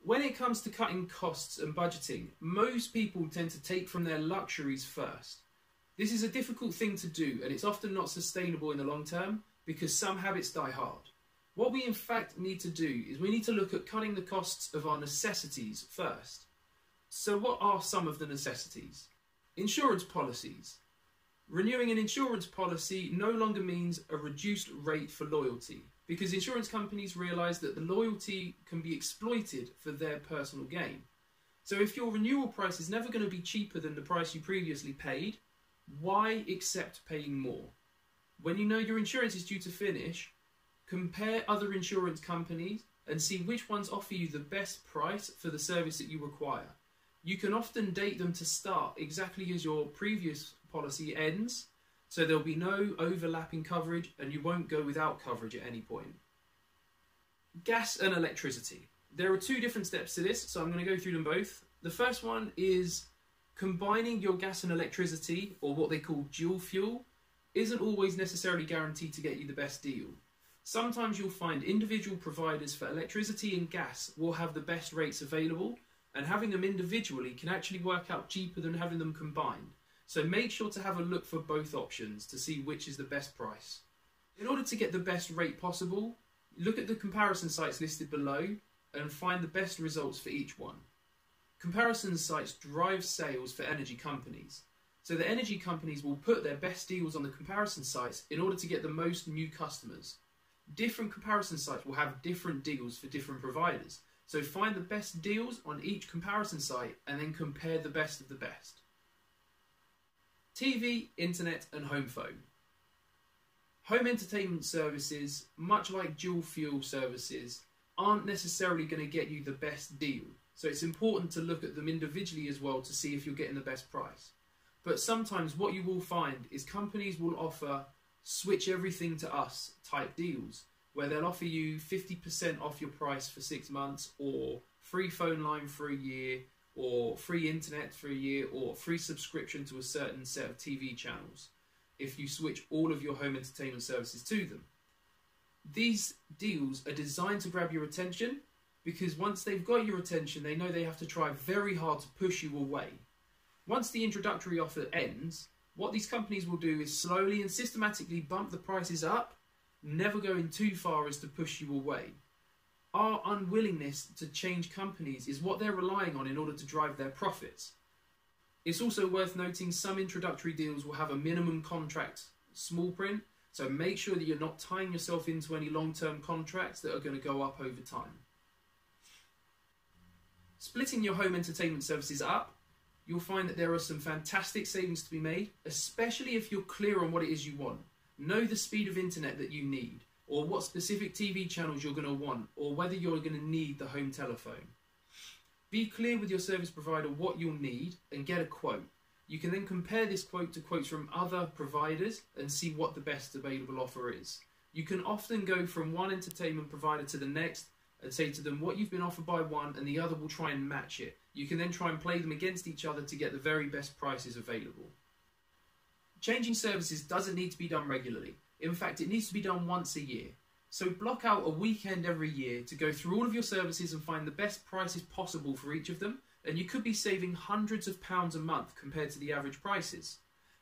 When it comes to cutting costs and budgeting, most people tend to take from their luxuries first. This is a difficult thing to do, and it's often not sustainable in the long term because some habits die hard. What we in fact need to do is we need to look at cutting the costs of our necessities first. So what are some of the necessities? Insurance policies. Renewing an insurance policy no longer means a reduced rate for loyalty, because insurance companies realise that the loyalty can be exploited for their personal gain. So if your renewal price is never going to be cheaper than the price you previously paid, why accept paying more? When you know your insurance is due to finish, compare other insurance companies and see which ones offer you the best price for the service that you require. You can often date them to start exactly as your previous policy ends, so there'll be no overlapping coverage and you won't go without coverage at any point. Gas and electricity. There are two different steps to this, so I'm going to go through them both. The first one is combining your gas and electricity, or what they call dual fuel, isn't always necessarily guaranteed to get you the best deal. Sometimes you'll find individual providers for electricity and gas will have the best rates available, and having them individually can actually work out cheaper than having them combined. So make sure to have a look for both options to see which is the best price. In order to get the best rate possible, look at the comparison sites listed below and find the best results for each one. Comparison sites drive sales for energy companies. So the energy companies will put their best deals on the comparison sites in order to get the most new customers. Different comparison sites will have different deals for different providers. So find the best deals on each comparison site and then compare the best of the best. TV, internet and home phone. Home entertainment services, much like dual fuel services, aren't necessarily going to get you the best deal. So it's important to look at them individually as well to see if you're getting the best price. But sometimes what you will find is companies will offer switch everything to us type deals, where they'll offer you 50% off your price for 6 months, or free phone line for a year, or free internet for a year, or free subscription to a certain set of TV channels if you switch all of your home entertainment services to them. These deals are designed to grab your attention, because once they've got your attention, they know they have to try very hard to push you away. Once the introductory offer ends, what these companies will do is slowly and systematically bump the prices up, never going too far as to push you away. Our unwillingness to change companies is what they're relying on in order to drive their profits. It's also worth noting some introductory deals will have a minimum contract small print, so make sure that you're not tying yourself into any long-term contracts that are going to go up over time. Splitting your home entertainment services up, you'll find that there are some fantastic savings to be made, especially if you're clear on what it is you want. Know the speed of internet that you need, or what specific TV channels you're going to want, or whether you're going to need the home telephone. Be clear with your service provider what you'll need and get a quote. You can then compare this quote to quotes from other providers and see what the best available offer is. You can often go from one entertainment provider to the next and say to them what you've been offered by one, and the other will try and match it. You can then try and play them against each other to get the very best prices available. Changing services doesn't need to be done regularly. In fact, it needs to be done once a year. So block out a weekend every year to go through all of your services and find the best prices possible for each of them, and you could be saving hundreds of pounds a month compared to the average prices.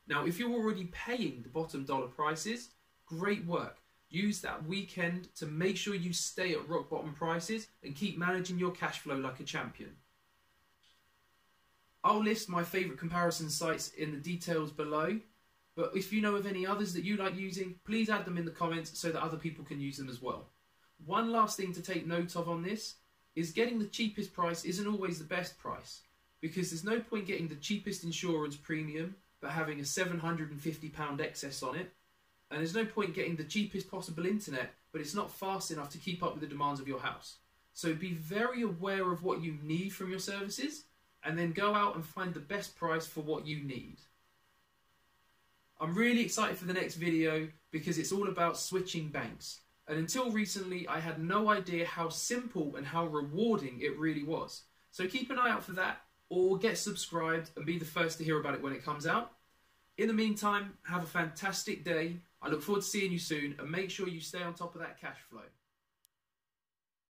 Now, if you're already paying the bottom dollar prices, great work. Use that weekend to make sure you stay at rock bottom prices and keep managing your cash flow like a champion. I'll list my favourite comparison sites in the details below, but if you know of any others that you like using, please add them in the comments so that other people can use them as well. One last thing to take note of on this is getting the cheapest price isn't always the best price, because there's no point getting the cheapest insurance premium but having a £750 excess on it, and there's no point getting the cheapest possible internet but it's not fast enough to keep up with the demands of your house. So be very aware of what you need from your services and then go out and find the best price for what you need. I'm really excited for the next video because it's all about switching banks. And until recently, I had no idea how simple and how rewarding it really was. So keep an eye out for that, or get subscribed and be the first to hear about it when it comes out. In the meantime, have a fantastic day. I look forward to seeing you soon, and make sure you stay on top of that cash flow.